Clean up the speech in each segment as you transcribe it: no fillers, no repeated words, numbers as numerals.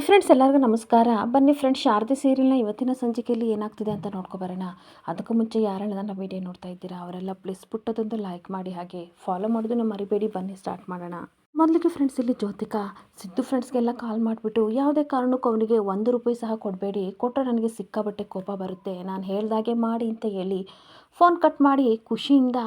Friends ಎಲ್ಲರಿಗೂ ನಮಸ್ಕಾರ. ಬನ್ನಿ ಫ್ರೆಂಡ್ಸ್, ಶಾರದೆ ಸೀರಿಯಲ್ನ ಇವತ್ತಿನ ಸಂಚಿಕೆಯಲ್ಲಿ ಏನಾಗ್ತಿದೆ ಅಂತ ನೋಡ್ಕೊಬರೋಣ. ಅದಕ್ಕೂ ಮುಂಚೆ ಯಾರೆಲ್ಲ ನನ್ನ ವಿಡಿಯೋ ನೋಡ್ತಾ ಇದ್ದೀರಾ ಅವರೆಲ್ಲ ಪ್ಲೀಸ್ ಪುಟ್ಟದೊಂದು ಲೈಕ್ ಮಾಡಿ, ಹಾಗೆ ಫಾಲೋ ಮಾಡೋದನ್ನು ಮರಿಬೇಡಿ. ಬನ್ನಿ ಸ್ಟಾರ್ಟ್ ಮಾಡೋಣ. ಮೊದಲಿಗೆ ಫ್ರೆಂಡ್ಸ್, ಇಲ್ಲಿ ಜ್ಯೋತಿಕಾ ಸಿದ್ದು ಫ್ರೆಂಡ್ಸ್ಗೆಲ್ಲ ಕಾಲ್ ಮಾಡಿಬಿಟ್ಟು ಯಾವುದೇ ಕಾರಣಕ್ಕೂ ಅವನಿಗೆ 1 ರೂಪಾಯಿ ಸಹ ಕೊಡಬೇಡಿ, ಕೊಟ್ಟರೆ ನನಗೆ ಸಿಕ್ಕಾಬಟ್ಟೆ ಕೋಪ ಬರುತ್ತೆ, ನಾನು ಹೇಳ್ದಾಗೆ ಮಾಡಿ ಅಂತ ಹೇಳಿ ಫೋನ್ ಕಟ್ ಮಾಡಿ ಖುಷಿಯಿಂದ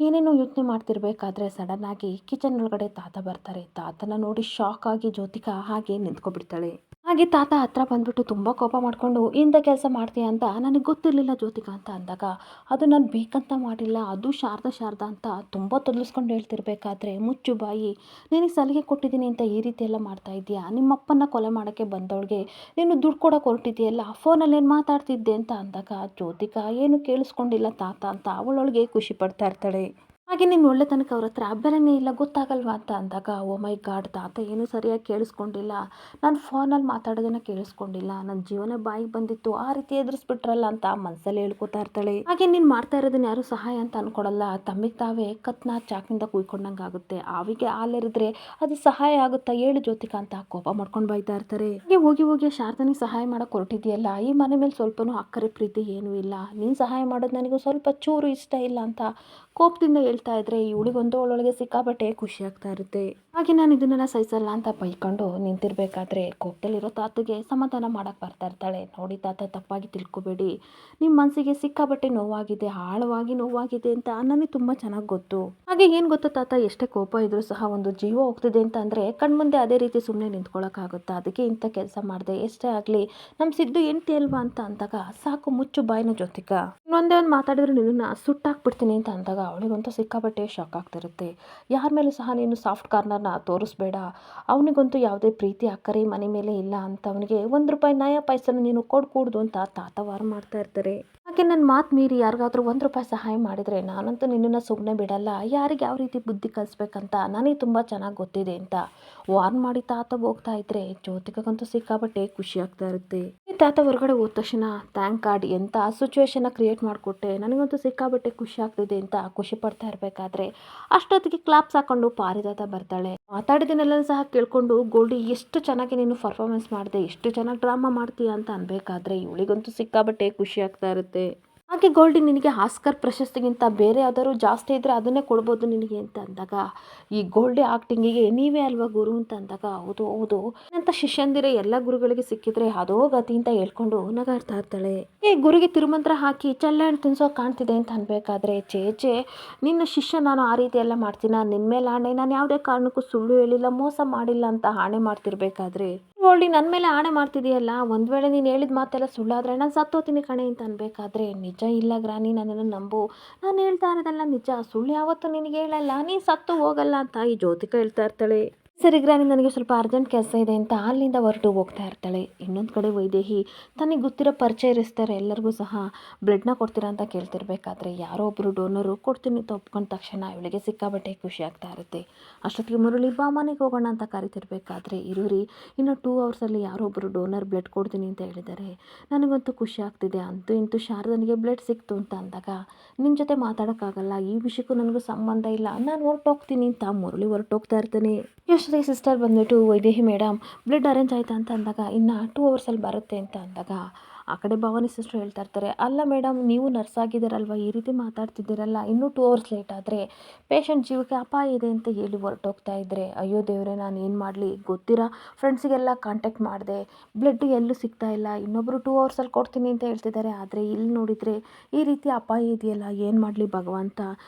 ಏನೇನೋ ಯೋಚನೆ ಮಾಡ್ತಿರ್ಬೇಕಾದ್ರೆ ಸಡನ್ನಾಗಿ ಕಿಚನ್ ಒಳಗಡೆ ತಾತ ಬರ್ತಾರೆ. ತಾತನ ನೋಡಿ ಶಾಕ್ ಆಗಿ ಜ್ಯೋತಿಕಾ ಹಾಗೆ ನಿಂತ್ಕೊಬಿಡ್ತಾಳೆ. ಹಾಗೆ ತಾತ ಹತ್ರ ಬಂದ್ಬಿಟ್ಟು ತುಂಬ ಕೋಪ ಮಾಡಿಕೊಂಡು ಇಂಥ ಕೆಲಸ ಮಾಡ್ತೀಯ ಅಂತ ನನಗೆ ಗೊತ್ತಿರಲಿಲ್ಲ ಜ್ಯೋತಿಕಾ ಅಂತ ಅಂದಾಗ, ಅದು ನಾನು ಬೇಕಂತ ಮಾಡಿಲ್ಲ, ಅದು ಶಾರದಾ ಅಂತ ತುಂಬ ತೊದಲಿಸ್ಕೊಂಡು ಹೇಳ್ತಿರ್ಬೇಕಾದ್ರೆ, ಮುಚ್ಚು ಬಾಯಿ, ನಿನಗೆ ಸಲಿಗೆ ಕೊಟ್ಟಿದ್ದೀನಿ ಅಂತ ಈ ರೀತಿ ಎಲ್ಲ ಮಾಡ್ತಾ ಇದೆಯಾ, ನಿಮ್ಮಪ್ಪನ ಕೊಲೆ ಮಾಡೋಕ್ಕೆ ಬಂದವಳಿಗೆ ನೀನು ದುಡ್ಡು ಕೊಡೋಕೆ ಹೊರಟಿದೆಯಲ್ಲ, ಫೋನಲ್ಲಿ ಏನು ಮಾತಾಡ್ತಿದ್ದೆ ಅಂತ ಅಂದಾಗ ಜ್ಯೋತಿಕಾ ಏನು ಕೇಳಿಸ್ಕೊಂಡಿಲ್ಲ ತಾತ ಅಂತ ಅವಳೊಳಗೆ ಖುಷಿ ಪಡ್ತಾ ಇರ್ತಾಳೆ. ಹಾಗೆ ನೀನು ಒಳ್ಳೆತನಕ್ಕೆ ಅವ್ರ ಹತ್ರ ಬೆಲೆನೇ ಇಲ್ಲ ಗೊತ್ತಾಗಲ್ವಾ ಅಂತ ಅಂದಾಗ, ಓ ಮೈ ಗಾಡ್, ತಾತ ಏನು ಸರಿಯಾಗಿ ಕೇಳಿಸ್ಕೊಂಡಿಲ್ಲ, ನಾನು ಫೋನಲ್ಲಿ ಮಾತಾಡೋದನ್ನು ಕೇಳಿಸ್ಕೊಂಡಿಲ್ಲ, ನನ್ನ ಜೀವನ ಬಾಯಿಗೆ ಬಂದಿತ್ತು, ಆ ರೀತಿ ಎದುರಿಸ್ಬಿಟ್ರಲ್ಲ ಅಂತ ಮನಸ್ಸಲ್ಲಿ ಹೇಳ್ಕೊತಾ ಇರ್ತಾಳೆ. ಹಾಗೆ ನೀನು ಮಾಡ್ತಾ ಇರೋದನ್ನ ಯಾರು ಸಹಾಯ ಅಂತ ಅನ್ಕೊಡಲ್ಲ, ತಮ್ಮಿಗೆ ತಾವೇ ಕತ್ನ ಚಾಕಿಂದ ಕುಯ್ಕೊಂಡಂಗೆ ಆಗುತ್ತೆ, ಆವಿಗೆ ಹಾಲೆರಿದ್ರೆ ಅದು ಸಹಾಯ ಆಗುತ್ತಾ ಹೇಳು ಜ್ಯೋತಿಕಾ ಅಂತ ಕೋಪ ಮಾಡ್ಕೊಂಡು ಬೈತಾ ಇರ್ತಾರೆ. ಹಾಗೆ ಹೋಗಿ ಶಾರದನಿಗೆ ಸಹಾಯ ಮಾಡೋಕೆ ಹೊರಟಿದೆಯಲ್ಲ, ಈ ಮನೆ ಮೇಲೆ ಸ್ವಲ್ಪನೂ ಅಕ್ಕರೆ ಪ್ರೀತಿ ಏನೂ ಇಲ್ಲ, ನೀನು ಸಹಾಯ ಮಾಡೋದು ನನಗೂ ಸ್ವಲ್ಪ ಚೂರು ಇಷ್ಟ ಇಲ್ಲ ಅಂತ ಕೋಪದಿಂದ ಹೇಳ್ತಾ ಇದ್ರೆ, ಇವಳಿಗಂತೂ ಅವಳೊಳಗೆ ಸಿಕ್ಕಾಬಟ್ಟೆ ಖುಷಿ ಆಗ್ತಾ ಇರುತ್ತೆ. ಹಾಗೆ ನಾನು ಇದನ್ನೆಲ್ಲ ಸಹಿಸಲ್ಲ ಅಂತ ಬೈಕೊಂಡು ನಿಂತಿರ್ಬೇಕಾದ್ರೆ ಕೋಪದಲ್ಲಿರೋ ತಾತಗೆ ಸಮಾಧಾನ ಮಾಡಕ್ಕೆ ಬರ್ತಾ ಇರ್ತಾಳೆ. ನೋಡಿ ತಾತ, ತಪ್ಪಾಗಿ ತಿಳ್ಕೊಬೇಡಿ, ನಿಮ್ಮ ಮನಸ್ಸಿಗೆ ಸಿಕ್ಕಾಬಟ್ಟೆ ನೋವಾಗಿದೆ, ಆಳವಾಗಿ ನೋವಾಗಿದೆ ಅಂತ ನನಗೆ ತುಂಬ ಚೆನ್ನಾಗಿ ಗೊತ್ತು. ಹಾಗೆ ಏನು ಗೊತ್ತಾ ತಾತ, ಎಷ್ಟೇ ಕೋಪ ಇದ್ರೂ ಸಹ ಒಂದು ಜೀವ ಹೋಗ್ತಿದೆ ಅಂತ ಅಂದರೆ ಕಣ್ಮುಂದೆ ಅದೇ ರೀತಿ ಸುಮ್ಮನೆ ನಿಂತ್ಕೊಳ್ಳೋಕ್ಕಾಗುತ್ತಾ, ಅದಕ್ಕೆ ಇಂಥ ಕೆಲಸ ಮಾಡಿದೆ, ಎಷ್ಟೇ ಆಗಲಿ ನಮ್ಮ ಸಿದ್ದು ಹೆಂಡ್ತಿ ಅಲ್ವಾ ಅಂತ ಅಂದಾಗ, ಸಾಕು ಮುಚ್ಚು ಬಾಯಿನ ಜ್ಯೋತಿಕಾ, ಇನ್ನೊಂದೇ ಒಂದು ಮಾತಾಡಿದ್ರೆ ನಿನ್ನ ಸುಟ್ಟಾಕ್ಬಿಡ್ತೀನಿ ಅಂತ ಅಂದಾಗ ಅವಳಿಗಂತೂ ಸಿಕ್ಕಾಬಟ್ಟೆ ಶಾಕ್ ಆಗ್ತಿರುತ್ತೆ. ಯಾರ ಮೇಲೂ ಸಹ ನೀನು ಸಾಫ್ಟ್ ಕಾರ್ನರ್ನ ತೋರಿಸ್ಬೇಡ, ಅವನಿಗಂತೂ ಯಾವುದೇ ಪ್ರೀತಿ ಅಕ್ಕರೆ ಮನೆ ಮೇಲೆ ಇಲ್ಲ ಅಂತ ಅವನಿಗೆ 1 ರೂಪಾಯಿ ನಯ ಪೈಸನ ನೀನು ಕೊಡ್ಕೂಡ್ದು ಅಂತ ತಾತ ವಾರ ಮಾಡ್ತಾ ಇರ್ತಾರೆ. ಹಾಗೆ ನನ್ನ ಮಾತು ಮೀರಿ ಯಾರಿಗಾದ್ರೂ 1 ರೂಪಾಯಿ ಸಹಾಯ ಮಾಡಿದರೆ ನಾನಂತೂ ನಿನ್ನನ್ನು ಸುಮ್ಮನೆ ಬಿಡಲ್ಲ, ಯಾರಿಗೆ ಯಾವ ರೀತಿ ಬುದ್ಧಿ ಕಲಿಸ್ಬೇಕಂತ ನನಗೆ ತುಂಬ ಚೆನ್ನಾಗಿ ಗೊತ್ತಿದೆ ಅಂತ ವಾರ್ನ್ ಮಾಡಿ ತಾತ ಹೋಗ್ತಾ ಇದ್ರೆ ಜ್ಯೋತಿಕಂತೂ ಸಿಕ್ಕಾಬಟ್ಟೆ ಖುಷಿ ಆಗ್ತಾ ಇರುತ್ತೆ. ತಾತ ಹೊರಗಡೆ ಹೋದ ತಕ್ಷಣ, ಥ್ಯಾಂಕ್ ಗಾಡ್, ಎಂಥ ಸಿಚುವೇಶನ್ನ ಕ್ರಿಯೇಟ್ ಮಾಡಿಕೊಟ್ಟೆ, ನನಗಂತೂ ಸಿಕ್ಕಾಬಟ್ಟೆ ಖುಷಿ ಆಗ್ತಿದೆ ಅಂತ ಖುಷಿ ಪಡ್ತಾ ಇರಬೇಕಾದ್ರೆ ಅಷ್ಟೊತ್ತಿಗೆ ಕ್ಲಾಪ್ಸ್ ಹಾಕೊಂಡು ಪಾರಿಜಾತ ಬರ್ತಾಳೆ. ಮಾತಾಡಿದನ್ನೆಲ್ಲ ಸಹ ಕೇಳ್ಕೊಂಡು, ಗೋಲ್ಡಿ ಎಷ್ಟು ಚೆನ್ನಾಗಿ ನೀನು ಪರ್ಫಾರ್ಮೆನ್ಸ್ ಮಾಡಿದೆ, ಎಷ್ಟು ಚೆನ್ನಾಗಿ ಡ್ರಾಮಾ ಮಾಡ್ತೀಯ ಅಂತ ಅನ್ಬೇಕಾದ್ರೆ ಇವಳಿಗಂತೂ ಸಿಕ್ಕಾಬಟ್ಟೆ ಖುಷಿ ಆಗ್ತಾ ಇರುತ್ತೆ. ಹಾಗೆ ಗೋಲ್ಡಿ, ನಿನಗೆ ಆಸ್ಕರ್ ಪ್ರಶಸ್ತಿಗಿಂತ ಬೇರೆ ಯಾವ್ದಾದ್ರು ಜಾಸ್ತಿ ಇದ್ದರೆ ಅದನ್ನೇ ಕೊಡ್ಬೋದು ನಿನಗೆ ಅಂತ ಅಂದಾಗ, ಈ ಗೋಲ್ಡಿ ಆ್ಯಕ್ಟಿಂಗಿಗೆ ನೀವೇ ಅಲ್ವಾ ಗುರು ಅಂತ ಅಂದಾಗ, ಹೌದು ಹೌದು ಅಂತ ಶಿಷ್ಯಂದಿರೆ ಎಲ್ಲ ಗುರುಗಳಿಗೆ ಸಿಕ್ಕಿದ್ರೆ ಅದೋ ಗತಿ ಅಂತ ಹೇಳ್ಕೊಂಡು ನಗಾಡ್ತಾ ಇರ್ತಾಳೆ. ಗುರಿಗೆ ತಿರುಮಂತ್ರ ಹಾಕಿ ಚಲ್ಲಣ್ಣು ತಿನ್ಸೋ ಕಾಣ್ತಿದೆ ಅಂತ ಅನ್ಬೇಕಾದ್ರೆ, ಚೇಚೆ ನಿನ್ನ ಶಿಷ್ಯ ನಾನು ಆ ರೀತಿ ಎಲ್ಲ ಮಾಡ್ತೀನ, ನಿನ್ನ ಮೇಲೆ ಆಣೆ, ನಾನು ಯಾವುದೇ ಕಾರಣಕ್ಕೂ ಸುಳ್ಳು ಹೇಳಿಲ್ಲ, ಮೋಸ ಮಾಡಿಲ್ಲ ಅಂತ ಆಣೆ ಮಾಡ್ತಿರ್ಬೇಕಾದ್ರೆ, ಗೋಲ್ಡಿ ನನ್ನ ಮೇಲೆ ಆಣೆ ಮಾಡ್ತಿದೆಯಲ್ಲ, ಒಂದು ವೇಳೆ ನೀನು ಹೇಳಿದ ಮಾತೆಲ್ಲ ಸುಳ್ಳಾದರೆ ನಾನು ಸತ್ತೋತೀನಿ ಕಣೆ ಅಂತ ಅನ್ಬೇಕಾದ್ರೆ, ನಿಜ ಇಲ್ಲ ಗ್ರಾನಿ, ನನ್ನನ್ನು ನಂಬು, ನಾನು ಹೇಳ್ತಾ ಇರೋದೆಲ್ಲ ನಿಜ, ಸುಳ್ಳು ಯಾವತ್ತೂ ನಿನಗೆ ಹೇಳಲ್ಲ, ನೀನು ಸತ್ತು ಹೋಗಲ್ಲ ಅಂತ ಈ ಜ್ಯೋತಿಕಾ ಹೇಳ್ತಾ ಇರ್ತಾಳೆ. ಸರಿ ಗ್ರಾನಿ, ನನಗೆ ಸ್ವಲ್ಪ ಅರ್ಜೆಂಟ್ ಕೆಲಸ ಇದೆ ಅಂತ ಅಲ್ಲಿಂದ ಹೊರಟು ಹೋಗ್ತಾ ಇರ್ತಾಳೆ. ಇನ್ನೊಂದು ಕಡೆ ವೈದೇಹಿ ತನಗೆ ಗೊತ್ತಿರೋ ಪರಿಚಯ ಇರಿಸ್ತಾರೆ ಎಲ್ಲರಿಗೂ ಸಹ ಬ್ಲಡ್ನ ಕೊಡ್ತೀರಾ ಅಂತ ಕೇಳ್ತಿರ್ಬೇಕಾದ್ರೆ, ಯಾರೋ ಒಬ್ಬರು ಡೋನರು ಕೊಡ್ತೀನಿ ಅಂತ ಒಪ್ಕೊಂಡ ತಕ್ಷಣ ಇವಳಿಗೆ ಸಿಕ್ಕಾಬಟ್ಟೆ ಖುಷಿ ಆಗ್ತಾ ಇರುತ್ತೆ. ಅಷ್ಟೊತ್ತಿಗೆ ಮುರಳಿ ಬಾ ಮನೆಗೆ ಹೋಗೋಣ ಅಂತ ಕರಿತಿರ್ಬೇಕಾದ್ರೆ, ಇರುರಿ ಇನ್ನು 2 ಅವರ್ಸಲ್ಲಿ ಯಾರೋ ಒಬ್ಬರು ಡೋನರ್ ಬ್ಲಡ್ ಕೊಡ್ತೀನಿ ಅಂತ ಹೇಳಿದ್ದಾರೆ, ನನಗಂತೂ ಖುಷಿ ಆಗ್ತಿದೆ, ಅಂತೂ ಇಂತೂ ಶಾರದನಿಗೆ ಬ್ಲಡ್ ಸಿಕ್ತು ಅಂತ ಅಂದಾಗ, ನಿನ್ನ ಜೊತೆ ಮಾತಾಡೋಕ್ಕಾಗಲ್ಲ, ಈ ವಿಷಯಕ್ಕೂ ನನಗೂ ಸಂಬಂಧ ಇಲ್ಲ, ನಾನು ಹೊರಟೋಗ್ತೀನಿ ಅಂತ ಮುರಳಿ ಹೊರಟೋಗ್ತಾ ಇರ್ತಾನೆ. ಸಿಸ್ಟರ್ ಬಂದ್ಬಿಟ್ಟು, ವೈದೇಹಿ ಮೇಡಮ್ ಬ್ಲಡ್ ಅರೇಂಜ್ ಆಯ್ತಾ ಅಂತ ಅಂದಾಗ, ಇನ್ನು 2 ಅವರ್ಸಲ್ಲಿ ಬರುತ್ತೆ ಅಂತ ಅಂದಾಗ, ಆ ಕಡೆ ಭವಾನಿ ಸಿಸ್ಟರ್ ಹೇಳ್ತಾ ಇರ್ತಾರೆ, ಅಲ್ಲ ಮೇಡಮ್ ನೀವು ನರ್ಸ್ ಆಗಿದ್ದೀರಲ್ವ, ಈ ರೀತಿ ಮಾತಾಡ್ತಿದ್ದೀರಲ್ಲ, ಇನ್ನೂ 2 ಅವರ್ಸ್ ಲೇಟ್ ಆದರೆ ಪೇಷಂಟ್ ಜೀವಕ್ಕೆ ಅಪಾಯ ಇದೆ ಅಂತ ಹೇಳಿ ಹೊರಟೋಗ್ತಾ ಇದ್ದರೆ, ಅಯ್ಯೋ ದೇವರೇ ನಾನು ಏನು ಮಾಡಲಿ, ಗೊತ್ತಿರೋ ಫ್ರೆಂಡ್ಸಿಗೆಲ್ಲ ಕಾಂಟ್ಯಾಕ್ಟ್ ಮಾಡಿದೆ, ಬ್ಲಡ್ ಎಲ್ಲೂ ಸಿಗ್ತಾ ಇಲ್ಲ, ಇನ್ನೊಬ್ಬರು 2 ಅವರ್ಸಲ್ಲಿ ಕೊಡ್ತೀನಿ ಅಂತ ಹೇಳ್ತಿದ್ದಾರೆ, ಆದರೆ ಇಲ್ಲಿ ನೋಡಿದರೆ ಈ ರೀತಿ ಅಪಾಯ ಇದೆಯಲ್ಲ, ಏನು ಮಾಡಲಿ ಭಗವಂತ,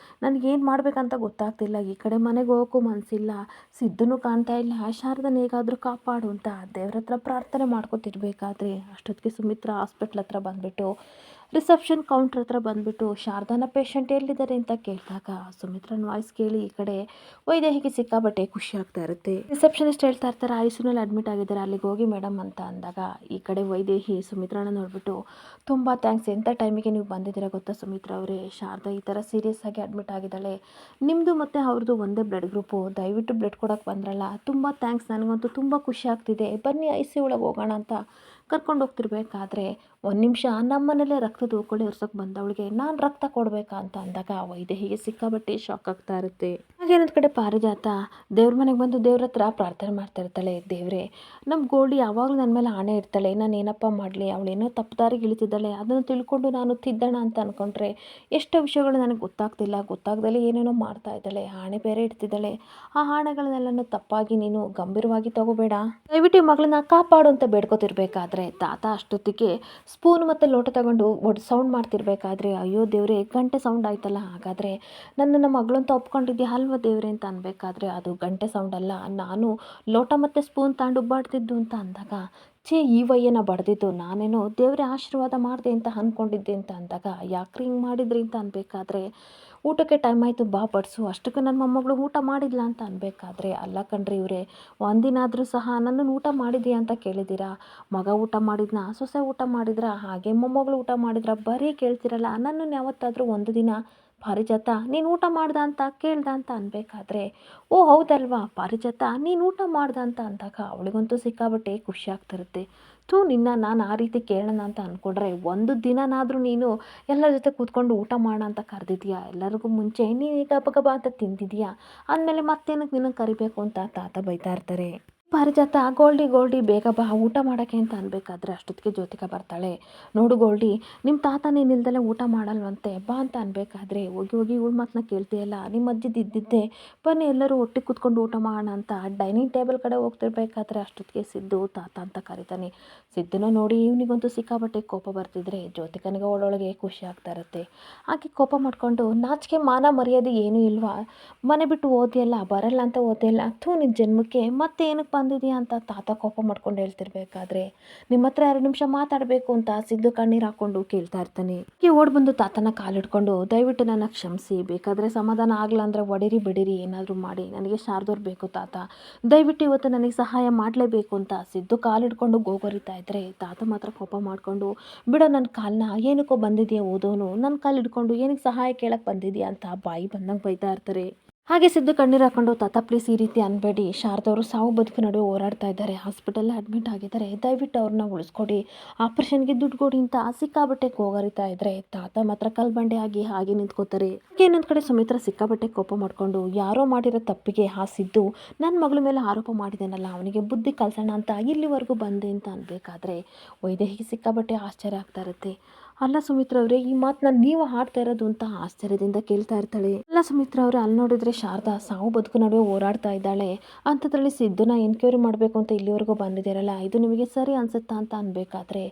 ನನಗೇನು ಮಾಡಬೇಕಂತ ಗೊತ್ತಾಗ್ತಿಲ್ಲ, ಈ ಕಡೆ ಮನೆಗೆ ಹೋಗೋಕ್ಕೂ ಮನಸ್ಸಿಲ್ಲ, ಸಿದ್ದನೂ ಕಾಣ್ತಾ ಇಲ್ಲ, ಶಾರದನ ಹೇಗಾದರೂ ಕಾಪಾಡು ಅಂತ ದೇವ್ರ ಹತ್ರ ಪ್ರಾರ್ಥನೆ ಮಾಡ್ಕೊತಿರ್ಬೇಕಾದ್ರೆ ಅಷ್ಟೊತ್ತಿಗೆ ಸುಮಿತ್ರಾ ಹಾಸ್ಪಿಟ್ಲ್ ಹತ್ರ ಬಂದುಬಿಟ್ಟು ರಿಸೆಪ್ಷನ್ ಕೌಂಟ್ರ್ ಹತ್ರ ಬಂದುಬಿಟ್ಟು ಶಾರದಾನ ಪೇಷಂಟ್ ಎಲ್ಲಿದ್ದಾರೆ ಅಂತ ಕೇಳಿದಾಗ, ಸುಮಿತ್ರನ ವಾಯ್ಸ್ ಕೇಳಿ ಈ ಕಡೆ ವೈದೇಹಿಗೆ ಸಿಕ್ಕಾಬಟ್ಟೆ ಖುಷಿ ಆಗ್ತಾ ಇರುತ್ತೆ. ರಿಸೆಪ್ಷನಿಸ್ಟ್ ಹೇಳ್ತಾ ಇರ್ತಾರೆ, ಐಸಿಯುನಲ್ಲಿ ಅಡ್ಮಿಟ್ ಆಗಿದ್ದಾರೆ, ಅಲ್ಲಿಗೆ ಹೋಗಿ ಮೇಡಮ್ ಅಂತ ಅಂದಾಗ, ಈ ಕಡೆ ವೈದೇಹಿ ಸುಮಿತ್ರನ ನೋಡಿಬಿಟ್ಟು, ತುಂಬ ಥ್ಯಾಂಕ್ಸ್, ಎಂಥ ಟೈಮಿಗೆ ನೀವು ಬಂದಿದ್ದೀರಾ ಗೊತ್ತಾ ಸುಮಿತ್ರಾ ಅವರೇ, ಶಾರದಾ ಈ ಥರ ಸೀರಿಯಸ್ ಆಗಿ ಅಡ್ಮಿಟ್ ಆಗಿದ್ದಾಳೆ, ನಿಮ್ಮದು ಮತ್ತು ಅವ್ರದ್ದು ಒಂದೇ ಬ್ಲಡ್ ಗ್ರೂಪು, ದಯವಿಟ್ಟು ಬ್ಲಡ್ ಕೊಡೋಕ್ಕೆ ಬಂದ್ರಲ್ಲ, ತುಂಬ ಥ್ಯಾಂಕ್ಸ್, ನನಗಂತೂ ತುಂಬ ಖುಷಿ ಆಗ್ತಿದೆ, ಬನ್ನಿ ಐ ಸಿ ಒಳಗೆ ಹೋಗೋಣ ಅಂತ ಕರ್ಕೊಂಡು ಹೋಗ್ತಿರ್ಬೇಕಾದ್ರೆ ಒಂದು ನಿಮಿಷ ನಮ್ಮನೇಲೆ ರಕ್ತದ ಉಕ್ಕುಳಿ ಇರ್ಸೋಕೆ ಬಂದವಳಿಗೆ ನಾನು ರಕ್ತ ಕೊಡಬೇಕಾ ಅಂತ ಅಂದಾಗ ವೈದೇಹಿಗೆ ಸಿಕ್ಕಾಬಟ್ಟೆ ಶಾಕ್ ಆಗ್ತಾ ಇರುತ್ತೆ. ಹಾಗೇನೊಂದು ಕಡೆ ಪಾರಿಜಾತ ದೇವ್ರ ಮನೆಗೆ ಬಂದು ದೇವ್ರ ಹತ್ರ ಪ್ರಾರ್ಥನೆ ಮಾಡ್ತಾ ಇರ್ತಾಳೆ, ದೇವ್ರೆ ನಮ್ಮ ಗೋಲ್ಡಿ ಯಾವಾಗಲೂ ನನ್ನ ಮೇಲೆ ಆಣೆ ಇರ್ತಾಳೆ, ನಾನು ಏನಪ್ಪ ಮಾಡಲಿ, ಅವಳೇನೋ ತಪ್ಪು ದಾರಿಗೆ ಇಳಿತಿದ್ದಾಳೆ, ಅದನ್ನು ತಿಳ್ಕೊಂಡು ನಾನು ತಿದ್ದೋಣ ಅಂತ ಅಂದ್ಕೊಂಡ್ರೆ ಎಷ್ಟೋ ವಿಷಯಗಳು ನನಗೆ ಗೊತ್ತಾಗ್ತಿಲ್ಲ, ಗೊತ್ತಾಗ್ದಲೇ ಏನೇನೋ ಮಾಡ್ತಾ ಇದ್ದಾಳೆ, ಆಣೆ ಬೇರೆ ಇಡ್ತಿದ್ದಾಳೆ. ಆ ಆಣೆಗಳನ್ನೆಲ್ಲನೂ ತಪ್ಪಾಗಿ ನೀನು ಗಂಭೀರವಾಗಿ ತಗೋಬೇಡ, ದಯವಿಟ್ಟು ಈ ಮಗಳನ್ನ ಕಾಪಾಡು ಅಂತ ಬೇಡ್ಕೊತಿರ್ಬೇಕಾದ್ರೆ ತಾತ ಅಷ್ಟೊತ್ತಿಗೆ ಸ್ಪೂನ್ ಮತ್ತು ಲೋಟ ತಗೊಂಡು ಸೌಂಡ್ ಮಾಡ್ತಿರ್ಬೇಕಾದ್ರೆ ಅಯ್ಯೋ ದೇವ್ರೆ ಗಂಟೆ ಸೌಂಡ್ ಆಯ್ತಲ್ಲ, ಹಾಗಾದರೆ ನನ್ನನ್ನು ಮಗಳು ಅಂತ ಒಪ್ಕೊಂಡಿದ್ದೆ ಅಲ್ವ ದೇವ್ರೆ ಅಂತ ಅನ್ಬೇಕಾದ್ರೆ ಅದು ಗಂಟೆ ಸೌಂಡ್ ಅಲ್ಲ, ನಾನು ಲೋಟ ಮತ್ತು ಸ್ಪೂನ್ ತಗೊಂಡು ಬಡ್ದಿದ್ದು ಅಂತ ಅಂದಾಗ ಈ ವಯ್ಯನ ಬಡ್ದಿದ್ದು ನಾನೇನೋ ದೇವ್ರೆ ಆಶೀರ್ವಾದ ಮಾಡಿದೆ ಅಂತ ಅಂದ್ಕೊಂಡಿದ್ದೆ ಅಂತ ಅಂದಾಗ ಯಾಕ್ರಿ ಹಿಂಗೆ ಮಾಡಿದ್ರಿ ಅಂತ ಅನ್ಬೇಕಾದ್ರೆ ಊಟಕ್ಕೆ ಟೈಮ್ ಆಯಿತು ಬಾ ಬಡಿಸು, ಅಷ್ಟಕ್ಕೆ ನನ್ನ ಮೊಮ್ಮಗಳು ಊಟ ಮಾಡಿಲ್ಲ ಅಂತ ಅನ್ಬೇಕಾದ್ರೆ ಅಲ್ಲ ಕಣ್ರಿ ಇವರೇ, ಒಂದಿನ ಆದರೂ ಸಹ ನನ್ನನ್ನು ಊಟ ಮಾಡಿದೆಯಾ ಅಂತ ಕೇಳಿದ್ದೀರಾ? ಮಗ ಊಟ ಮಾಡಿದ್ನ, ಸೊಸೆ ಊಟ ಮಾಡಿದ್ರ, ಹಾಗೆ ಮೊಮ್ಮಗಳು ಊಟ ಮಾಡಿದ್ರ, ಬರೀ ಕೇಳ್ತಿರಲ್ಲ, ನನ್ನನ್ನು ಯಾವತ್ತಾದರೂ ಒಂದು ದಿನ ಪಾರಿಜಾತ ನೀನು ಊಟ ಮಾಡ್ದ ಅಂತ ಕೇಳ್ದ ಅಂತ ಅನ್ಬೇಕಾದ್ರೆ ಓ ಹೌದಲ್ವಾ ಪಾರಿಜಾತ ನೀನು ಊಟ ಮಾಡ್ದ ಅಂತ ಅಂದಾಗ ಅವಳಿಗಂತೂ ಸಿಕ್ಕಾಬಟ್ಟೆ ಖುಷಿ ಆಗ್ತಿರುತ್ತೆ. ನಿನ್ನ ನಾನು ಆ ರೀತಿ ಕೇಳೋಣ ಅಂತ ಅಂದ್ಕೊಂಡ್ರೆ ಒಂದು ದಿನನಾದರೂ ನೀನು ಎಲ್ಲರ ಜೊತೆ ಕೂತ್ಕೊಂಡು ಊಟ ಮಾಡೋಣ ಅಂತ ಕರೆದಿದ್ಯಾ, ಎಲ್ಲರಿಗೂ ಮುಂಚೆ ನೀನು ಗಬ ಗಬ ಅಂತ ತಿಂದಿದ್ಯಾ, ಅಂದಮೇಲೆ ಮತ್ತೇನಕ್ಕೆ ನಿನ್ನನ್ನು ಕರಿಬೇಕು ಅಂತ ತಾತ ಬೈತಾ ಇರ್ತಾರೆ. ಪಾರಿಜಾತ ಗೋಲ್ಡಿ ಬೇಗ ಬಾ ಊಟ ಮಾಡೋಕ್ಕೆ ಅಂತ ಅನ್ಬೇಕಾದ್ರೆ ಅಷ್ಟೊತ್ತಿಗೆ ಜ್ಯೋತಿಕಾ ಬರ್ತಾಳೆ. ನೋಡು ಗೋಲ್ಡಿ ನಿಮ್ಮ ತಾತ ನೀನಿಲ್ದಲೇ ಊಟ ಮಾಡಲ್ವಂತೆ ಬಾ ಅಂತ ಅನ್ಬೇಕಾದ್ರೆ ಹೋಗಿ ಇವಳ ಮಾತನ್ನ ಕೇಳ್ತೀಯಲ್ಲ, ನಿಮ್ಮ ಅಜ್ಜಿದ್ದು ಇದ್ದಿದ್ದೆ ಬನ್ನಿ ಎಲ್ಲರೂ ಒಟ್ಟಿಗೆ ಕೂತ್ಕೊಂಡು ಊಟ ಮಾಡೋಣ ಅಂತ ಡೈನಿಂಗ್ ಟೇಬಲ್ ಕಡೆ ಹೋಗ್ತಿರ್ಬೇಕಾದ್ರೆ ಅಷ್ಟೊತ್ತಿಗೆ ಸಿದ್ದು ತಾತ ಅಂತ ಕರೀತಾನೆ. ಸಿದ್ದನ ನೋಡಿ ಇವನಿಗಂತೂ ಸಿಕ್ಕಾಬಟ್ಟೆ ಕೋಪ ಬರ್ತಿದ್ರೆ ಜ್ಯೋತಿಕನಿಗೆ ಒಳೊಳಗೆ ಖುಷಿ ಆಗ್ತಾ ಇರುತ್ತೆ. ಹಾಗೆ ಕೋಪ ಮಾಡಿಕೊಂಡು ನಾಚಿಕೆ ಮಾನ ಮರ್ಯಾದೆ ಏನೂ ಇಲ್ವಾ, ಮನೆ ಬಿಟ್ಟು ಓದಿಯಲ್ಲ, ಬರಲ್ಲ ಅಂತ ಓದಿಯಲ್ಲ, ನಿನ್ನ ಜನ್ಮಕ್ಕೆ ಮತ್ತೆ ಏನಕ್ಕೆ ಬಂದಿದೆಯಾ ಅಂತ ತಾತ ಕೋಪ ಮಾಡ್ಕೊಂಡು ಹೇಳ್ತಿರ್ಬೇಕಾದ್ರೆ ನಿಮ್ಮ ಹತ್ರ 2 ನಿಮಿಷ ಮಾತಾಡಬೇಕು ಅಂತ ಸಿದ್ದು ಕಣ್ಣೀರು ಹಾಕ್ಕೊಂಡು ಕೇಳ್ತಾ ಇರ್ತಾನೆ. ಈ ಓಡ್ ಬಂದು ತಾತನ ಕಾಲಿಡ್ಕೊಂಡು ದಯವಿಟ್ಟು ನನ್ನ ಕ್ಷಮಿಸಿ, ಬೇಕಾದರೆ ಸಮಾಧಾನ ಆಗಲ್ಲ ಅಂದರೆ ಒಡಿರಿ ಬಿಡಿರಿ ಏನಾದರೂ ಮಾಡಿ, ನನಗೆ ಶಾರದವ್ರು ಬೇಕು ತಾತ, ದಯವಿಟ್ಟು ಇವತ್ತು ನನಗೆ ಸಹಾಯ ಮಾಡಲೇಬೇಕು ಅಂತ ಸಿದ್ದು ಕಾಲಿಡ್ಕೊಂಡು ಗೋಗರಿತಾ ಇದ್ರೆ ತಾತ ಮಾತ್ರ ಕೋಪ ಮಾಡಿಕೊಂಡು ಬಿಡೋ ನನ್ನ ಕಾಲನ್ನ, ಏನಕ್ಕೋ ಬಂದಿದೆಯಾ ಓದೋನು, ನನ್ನ ಕಾಲು ಹಿಡ್ಕೊಂಡು ಏನಕ್ಕೆ ಸಹಾಯ ಕೇಳಕ್ಕೆ ಬಂದಿದೆಯಾ ಅಂತ ಬಾಯಿ ಬಂದಂಗೆ ಬೈತಾ ಇರ್ತಾರೆ. ಹಾಗೆ ಸಿದ್ದು ಕಣ್ಣೀರು ಹಾಕೊಂಡು ತಾತ ಪ್ಲೀಸ್ ಈ ರೀತಿ ಅನ್ಬೇಡಿ, ಶಾರದವರು ಸಾವು ಬದುಕು ನಡುವೆ ಹೋರಾಡ್ತಾ ಇದ್ದಾರೆ, ಹಾಸ್ಪಿಟಲ್ ಅಡ್ಮಿಟ್ ಆಗಿದ್ದಾರೆ, ದಯವಿಟ್ಟು ಅವ್ರನ್ನ ಉಳಿಸ್ಕೊಡಿ, ಆಪ್ರೇಷನ್ಗೆ ದುಡ್ಡು ಕೊಡಿ ಅಂತ ಸಿಕ್ಕಾಬಟ್ಟೆ ಗೋಗರಿತಾ ಇದ್ರೆ ತಾತ ಮಾತ್ರ ಕಲ್ಬಂಡೆ ಆಗಿ ಹಾಗೆ ನಿಂತ್ಕೋತಾರೆ. ಇನ್ನೊಂದು ಕಡೆ ಸುಮಿತ್ರಾ ಸಿಕ್ಕಾಬಟ್ಟೆ ಕೋಪ ಮಾಡಿಕೊಂಡು ಯಾರೋ ಮಾಡಿರೋ ತಪ್ಪಿಗೆ ಆ ಸಿದ್ದು ನನ್ನ ಮಗಳ ಮೇಲೆ ಆರೋಪ ಮಾಡಿದ್ದೇನಲ್ಲ, ಅವನಿಗೆ ಬುದ್ಧಿ ಕಲ್ಸೋಣ ಅಂತ ಇಲ್ಲಿವರೆಗೂ ಬಂದೆ ಅಂತ ಅನ್ಬೇಕಾದ್ರೆ ವೈದೇಹಿಗೆ ಸಿಕ್ಕಾಬಟ್ಟೆ ಆಶ್ಚರ್ಯ ಆಗ್ತಾ ಇರುತ್ತೆ. ಅಲ್ಲ ಸುಮಿತ್ರಾ ಅವರೇ ಈ ಮಾತನ್ನ ನೀವು ಹಾಡ್ತಾ ಇರೋದು ಅಂತ ಆಶ್ಚರ್ಯದಿಂದ ಕೇಳ್ತಾ ಇರ್ತಾಳೆ. ಅಲ್ಲ ಸುಮಿತ್ರಾ ಅವರೇ ಅಲ್ಲಿ ನೋಡಿದ್ರೆ ಶಾರದಾ ಸಾವು ಬದುಕು ನಡುವೆ ಹೋರಾಡ್ತಾ ಇದ್ದಾಳೆ, ಅಂಥದ್ರಲ್ಲಿ ಸಿದ್ದನ್ನ ಎನ್ಕ್ವೈರಿ ಮಾಡಬೇಕು ಅಂತ ಇಲ್ಲಿವರೆಗೂ ಬಂದಿದ್ದೀರಲ್ಲ, ಇದು ನಿಮಗೆ ಸರಿ ಅನ್ಸುತ್ತಾ ಅಂತ ಅನ್ಬೇಕಾದ್ರೆ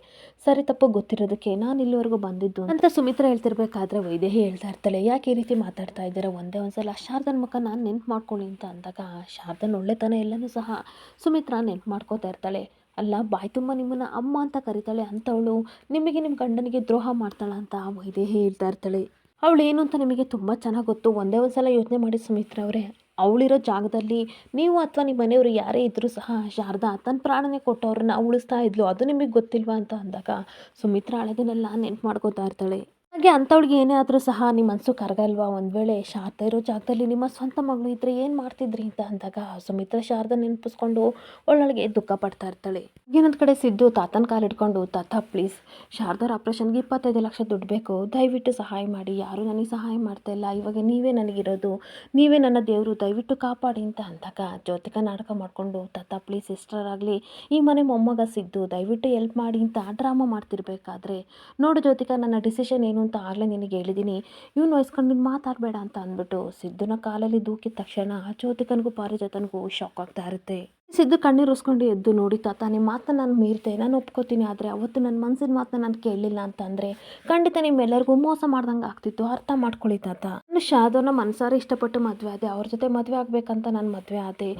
ಸರಿ ತಪ್ಪು ಗೊತ್ತಿರೋದಕ್ಕೆ ನಾನು ಇಲ್ಲಿವರೆಗೂ ಬಂದಿದ್ದು ಅಂತ ಸುಮಿತ್ರಾ ಹೇಳ್ತಿರ್ಬೇಕಾದ್ರೆ ವೈದೇಹಿ ಹೇಳ್ತಾ ಇರ್ತಾಳೆ, ಯಾಕೆ ಈ ರೀತಿ ಮಾತಾಡ್ತಾ ಇದ್ದೀರಾ, ಒಂದೇ ಒಂದ್ಸಲ ಶಾರದನ ಮುಖ ನಾನು ನೆನ್ಪು ಮಾಡ್ಕೊಳ್ಳಿ ಅಂತ ಅಂದಾಗ ಶಾರದನ ಒಳ್ಳೆತನ ಎಲ್ಲನೂ ಸಹ ಸುಮಿತ್ರಾ ನೆನ್ಪು ಮಾಡ್ಕೋತಾ ಇರ್ತಾಳೆ. ಅಲ್ಲ ಬಾಯಿ ತುಂಬ ನಿಮ್ಮನ್ನು ಅಮ್ಮ ಅಂತ ಕರೀತಾಳೆ ಅಂಥವಳು ನಿಮಗೆ ನಿಮ್ಮ ಗಂಡನಿಗೆ ದ್ರೋಹ ಮಾಡ್ತಾಳ ಅಂತ ವೈದೇಹಿ ಹೇಳ್ತಾ ಇರ್ತಾಳೆ. ಅವಳು ಏನು ಅಂತ ನಿಮಗೆ ತುಂಬ ಚೆನ್ನಾಗಿ ಗೊತ್ತು, ಒಂದೇ ಒಂದು ಸಲ ಯೋಚನೆ ಮಾಡಿ ಸುಮಿತ್ರಾ ಅವರೇ, ಅವಳಿರೋ ಜಾಗದಲ್ಲಿ ನೀವು ಅಥವಾ ನಿಮ್ಮ ಮನೆಯವರು ಯಾರೇ ಇದ್ದರೂ ಸಹ ಶಾರದಾ ತನ್ನ ಪ್ರಾಣನೇ ಕೊಟ್ಟವ್ರನ್ನ ಉಳಿಸ್ತಾ ಇದ್ಲು, ಅದು ನಿಮಗೆ ಗೊತ್ತಿಲ್ವಾ ಅಂತ ಅಂದಾಗ ಸುಮಿತ್ರಾ ಹಳೆದನ್ನೆಲ್ಲ ನೆನ್ಪು ಮಾಡ್ಕೋತಾ ಇರ್ತಾಳೆ. ಹಾಗೆ ಅಂಥವಳಿಗೆ ಏನೇ ಆದರೂ ಸಹ ನಿಮ್ಮ ಮನಸ್ಸು ಕರಗಲ್ವಾ, ಒಂದು ವೇಳೆ ಶಾರದಾ ಇರೋ ಜಾಗದಲ್ಲಿ ನಿಮ್ಮ ಸ್ವಂತ ಮಗಳು ಇದ್ದರೆ ಏನು ಮಾಡ್ತಿದ್ರಿ ಅಂತ ಅಂದಾಗ ಸುಮಿತ್ರಾ ಶಾರದಾ ನೆನಪಿಸ್ಕೊಂಡು ಒಳ್ಳೊಳಗೆ ದುಃಖ ಪಡ್ತಾ ಇರ್ತಾಳೆ. ಇನ್ನೊಂದು ಕಡೆ ಸಿದ್ದು ತಾತನ ಕಾಲು ಹಿಡ್ಕೊಂಡು ತಾತ ಪ್ಲೀಸ್ ಶಾರದಾರ ಆಪ್ರೇಷನ್ಗೆ 25 ಲಕ್ಷ ದುಡ್ಡು ಬೇಕು, ದಯವಿಟ್ಟು ಸಹಾಯ ಮಾಡಿ, ಯಾರೂ ನನಗೆ ಸಹಾಯ ಮಾಡ್ತಾ ಇಲ್ಲ, ಇವಾಗ ನೀವೇ ನನಗಿರೋದು, ನೀವೇ ನನ್ನ ದೇವರು, ದಯವಿಟ್ಟು ಕಾಪಾಡಿ ಅಂತ ಅಂದಾಗ ಜ್ಯೋತಿಕ ನಾಟಕ ಮಾಡಿಕೊಂಡು ತಾತ ಪ್ಲೀಸ್ ಎಷ್ಟರಾಗಲಿ ಈ ಮನೆ ಮೊಮ್ಮಗ ಸಿದ್ದು, ದಯವಿಟ್ಟು ಹೆಲ್ಪ್ ಮಾಡಿ ಅಂತ ಡ್ರಾಮಾ ಮಾಡ್ತಿರ್ಬೇಕಾದ್ರೆ ನೋಡು ಜ್ಯೋತಿಕ ನನ್ನ ಡಿಸಿಷನ್ ಏನು ಅಂತ ಆಗಲೇ ನಿನಗೆ ಹೇಳಿದ್ದೀನಿ, ಇವನು ವಹಿಸ್ಕೊಂಡು ನೀನು ಮಾತಾಡಬೇಡ ಅಂತ ಅಂದ್ಬಿಟ್ಟು ಸಿದ್ದುನ ಕಾಲಲ್ಲಿ ದೂಕಿದ ತಕ್ಷಣ ಜ್ಯೋತಿಕನಿಗೂ ಪಾರಿಜಾತನಿಗೂ ಶಾಕ್ ಆಗ್ತಾ ಇರುತ್ತೆ. ಸಿದ್ದು ಕಣ್ಣೀರು ಉಸ್ಕೊಂಡು ಎದ್ದು ನೋಡಿ ತಾತ ನಿಮ್ಮ ಮಾತನ್ನ ನಾನು ಮೀರಿದೆ, ನಾನು ಒಪ್ಕೋತೀನಿ, ಆದರೆ ಅವತ್ತು ನನ್ನ ಮನಸ್ಸಿನ ಮಾತನ್ನ ನಾನು ಕೇಳಲಿಲ್ಲ ಅಂತಂದರೆ ಖಂಡಿತ ನಿಮ್ಮೆಲ್ಲರಿಗೂ ಮೋಸ ಮಾಡ್ದಂಗೆ ಆಗ್ತಿತ್ತು, ಅರ್ಥ ಮಾಡ್ಕೊಳ್ಳಿ ತಾತ. ನಾನು ಶಾರದವ್ರನ್ನ ಮನಸಾರೆ ಇಷ್ಟಪಟ್ಟು ಮದುವೆ ಆದೆ, ಅವ್ರ ಜೊತೆ ಮದುವೆ ಆಗಬೇಕಂತ ನಾನು ಮದುವೆ ಆದೆ,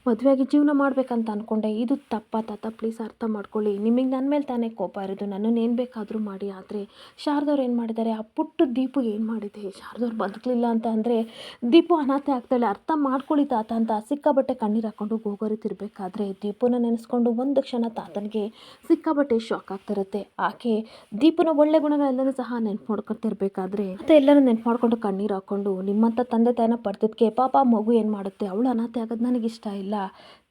ಮದುವೆಯಾಗಿ ಜೀವನ ಮಾಡಬೇಕಂತ ಅಂದ್ಕೊಂಡೆ, ಇದು ತಪ್ಪ ತಾತ ಪ್ಲೀಸ್ ಅರ್ಥ ಮಾಡ್ಕೊಳ್ಳಿ, ನಿಮಗೆ ನನ್ನ ಮೇಲೆ ತಾನೇ ಕೋಪ ಇರೋದು, ನನ್ನನ್ನು ಏನು ಬೇಕಾದರೂ ಮಾಡಿ, ಆದರೆ ಶಾರದವ್ರು ಏನು ಮಾಡಿದ್ದಾರೆ, ಆ ಪುಟ್ಟ ದೀಪು ಏನು ಮಾಡಿದೆ, ಶಾರದವ್ರು ಬದುಕಲಿಲ್ಲ ಅಂತ ಅಂದರೆ ದೀಪು ಅನಾಥೆ ಆಗ್ತಾಳೆ, ಅರ್ಥ ಮಾಡ್ಕೊಳ್ಳಿ ತಾತ ಅಂತ ಸಿಕ್ಕಾಬಟ್ಟೆ ಕಣ್ಣೀರು ಹಾಕ್ಕೊಂಡು ಗೋಗರಿತಿರ್ಬೇಕಾದ್ರೆ ದೀಪುನ ನೆನೆಸ್ಕೊಂಡು ಒಂದು ಕ್ಷಣ ತಾತನಿಗೆ ಸಿಕ್ಕಾಬಟ್ಟೆ ಶಾಕ್ ಆಗ್ತಿರುತ್ತೆ. ಆಕೆ ದೀಪುನ ಒಳ್ಳೆ ಗುಣಗಳೆಲ್ಲನೂ ಸಹ ನೆನ್ಪು ಮಾಡ್ಕೊತಿರ್ಬೇಕಾದ್ರೆ ಮತ್ತೆ ಎಲ್ಲರೂ ನೆನ್ಪು ಮಾಡ್ಕೊಂಡು ಕಣ್ಣೀರು ಹಾಕ್ಕೊಂಡು ನಿಮ್ಮಂಥ ತಂದೆ ತಾಯಿನ ಪಡೆದಕ್ಕೆ ಪಾಪ ಮಗು ಏನು ಮಾಡುತ್ತೆ, ಅವಳು ಅನಾಥೆ ಆಗೋದು ನನಗಿಷ್ಟ ಇಲ್ಲ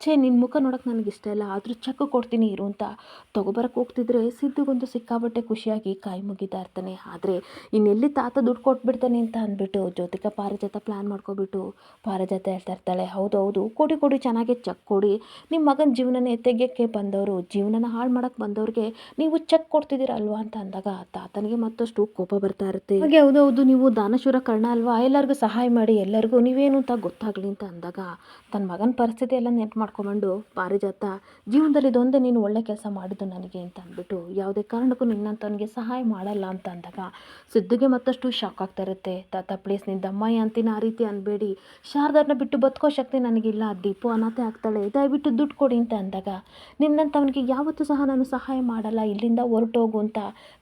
ಛೇ ನಿನ್ನ ಮುಖ ನೋಡೋಕೆ ನನಗಿಷ್ಟ ಇಲ್ಲ ಆದರೂ ಚೆಕ್ ಕೊಡ್ತೀನಿ ಇರು ಅಂತ ತೊಗೊಬರಕ್ಕೆ ಹೋಗ್ತಿದ್ರೆ ಸಿದ್ದುಗೊಂದು ಸಿಕ್ಕಾಬಟ್ಟೆ ಖುಷಿಯಾಗಿ ಕೈ ಮುಗಿತಾ ಇರ್ತಾನೆ. ಆದರೆ ಇನ್ನೆಲ್ಲಿ ತಾತ ದುಡ್ಡು ಕೊಟ್ಬಿಡ್ತಾನೆ ಅಂತ ಅಂದ್ಬಿಟ್ಟು ಜ್ಯೋತಿಕಾ ಪಾರಿಜಾತ ಪ್ಲ್ಯಾನ್ ಮಾಡ್ಕೊಬಿಟ್ಟು ಪಾರಿಜಾತ ಹೇಳ್ತಾ ಇರ್ತಾಳೆ, ಹೌದು ಹೌದು ಕೊಡಿ ಕೊಡಿ ಚೆನ್ನಾಗಿ ಚೆಕ್ ಕೊಡಿ, ನಿಮ್ಮ ಮಗನ ಜೀವನನೇ ತೆಗೆಯೋಕ್ಕೆ ಬಂದವರು, ಜೀವನನ ಹಾಳು ಮಾಡೋಕ್ಕೆ ಬಂದವ್ರಿಗೆ ನೀವು ಚೆಕ್ ಕೊಡ್ತಿದ್ದೀರ ಅಲ್ವಾ ಅಂತ ಅಂದಾಗ ತಾತನಿಗೆ ಮತ್ತಷ್ಟು ಕೋಪ ಬರ್ತಾ ಇರುತ್ತೆ. ಹಾಗೆ ಹೌದು ಹೌದು ನೀವು ದಾನಶೂರ ಕರ್ಣ ಅಲ್ವಾ, ಎಲ್ಲರಿಗೂ ಸಹಾಯ ಮಾಡಿ ಎಲ್ಲರಿಗೂ ನೀವೇನು ಅಂತ ಗೊತ್ತಾಗಲಿ ಅಂತ ಅಂದಾಗ ತನ್ನ ಮಗನ ಪರಿಸ್ಥಿತಿ ಎಲ್ಲ ನೆನ್ಪು ಮಾಡ್ಕೊಂಬಂಡು ಪಾರಿಜಾತ ಜೀವನದಲ್ಲಿ ಇದೊಂದೇ ನೀನು ಒಳ್ಳೆ ಕೆಲಸ ಮಾಡಿದ್ದು ನನಗೆ ಅಂತ ಅಂದ್ಬಿಟ್ಟು ಯಾವುದೇ ಕಾರಣಕ್ಕೂ ನಿನ್ನಂತವನಿಗೆ ಸಹಾಯ ಮಾಡಲ್ಲ ಅಂತ ಅಂದಾಗ ಸಿದ್ದುಗೆ ಮತ್ತಷ್ಟು ಶಾಕ್ ಆಗ್ತಾ ಇರುತ್ತೆ. ತಾತ ಪ್ಲೀಸ್ ನಿನ್ನ ದಮ್ಮಯ್ಯ ಅಂತಿನ ಆ ರೀತಿ ಅನ್ಬೇಡಿ, ಶಾರದಾರನ್ನ ಬಿಟ್ಟು ಬದುಕೋ ಶಕ್ತಿ ನನಗಿಲ್ಲ, ದೀಪು ಅನಾಥೆ ಆಗ್ತಾಳೆ, ದಯವಿಟ್ಟು ದುಡ್ಡು ಕೊಡಿ ಅಂತ ಅಂದಾಗ ನಿನ್ನಂಥವನಿಗೆ ಯಾವತ್ತೂ ಸಹ ನಾನು ಸಹಾಯ ಮಾಡಲ್ಲ, ಇಲ್ಲಿಂದ ಹೊರಟೋಗು ಅಂತ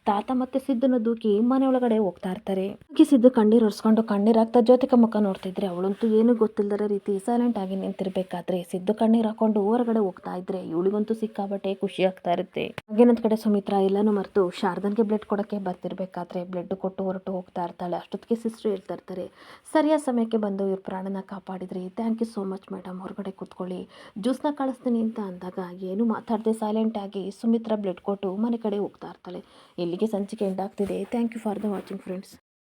ತಾತ ಮತ್ತೆ ಸಿದ್ದುನ ದೂಕಿ ಮನೆ ಒಳಗಡೆ ಹೋಗ್ತಾ ಇರ್ತಾರೆ. ಹಾಗೆ ಸಿದ್ದು ಕಣ್ಣೀರು ಒರೆಸ್ಕೊಂಡು ಕಣ್ಣೀರಾಗ್ತಾ ಜ್ಯೋತಿಕ ಮುಖ ನೋಡ್ತಿದ್ರೆ ಅವಳಂತೂ ಏನು ಗೊತ್ತಿಲ್ಲದ ರೀತಿ ಸೈಲೆಂಟ್ ಆಗಿ ನಿಂತಿರ್ಬೇಕಾದ್ರೆ ಸಿದ್ದು ಕಣ್ಣೀರು ಹಾಕೊಂಡು ಹೊರಗಡೆ ಹೋಗ್ತಾ ಇದ್ರೆ ಇವಳಿಗಂತೂ ಸಿಕ್ಕಾಬಟ್ಟೆ ಖುಷಿ ಆಗ್ತಾ ಇರುತ್ತೆ. ಹಾಗೇನೊಂದ್ ಕಡೆ ಸುಮಿತ್ರಾ ಎಲ್ಲಾನು ಮರೆತು ಶಾರದನ್ಗೆ ಬ್ಲಡ್ ಕೊಡೋಕ್ಕೆ ಬರ್ತಿರ್ಬೇಕಾದ್ರೆ ಬ್ಲಡ್ ಕೊಟ್ಟು ಹೊರಟು ಹೋಗ್ತಾ ಇರ್ತಾಳೆ. ಅಷ್ಟೊತ್ತಿಗೆ ಸಿಸ್ಟರ್ ಹೇಳ್ತಾ ಇರ್ತಾರೆ, ಸರಿಯಾದ ಸಮಯಕ್ಕೆ ಬಂದು ಇವ್ರ ಪ್ರಾಣನ ಕಾಪಾಡಿದ್ರಿ, thank you so much madam, ಹೊರಗಡೆ ಕೂತ್ಕೊಳ್ಳಿ ಜ್ಯೂಸ್ನ ಕಳಿಸ್ತೀನಿ ಅಂತ ಅಂದಾಗ ಏನು ಮಾತಾಡದೆ ಸೈಲೆಂಟ್ ಆಗಿ ಸುಮಿತ್ರಾ ಬ್ಲಡ್ ಕೊಟ್ಟು ಮನೆ ಕಡೆ ಹೋಗ್ತಾ ಇರ್ತಾಳೆ. ಇಲ್ಲಿಗೆ ಸಂಚಿಕೆ ಎಂಡ್ ಆಗ್ತಿದೆ. Thank you for the watching friends.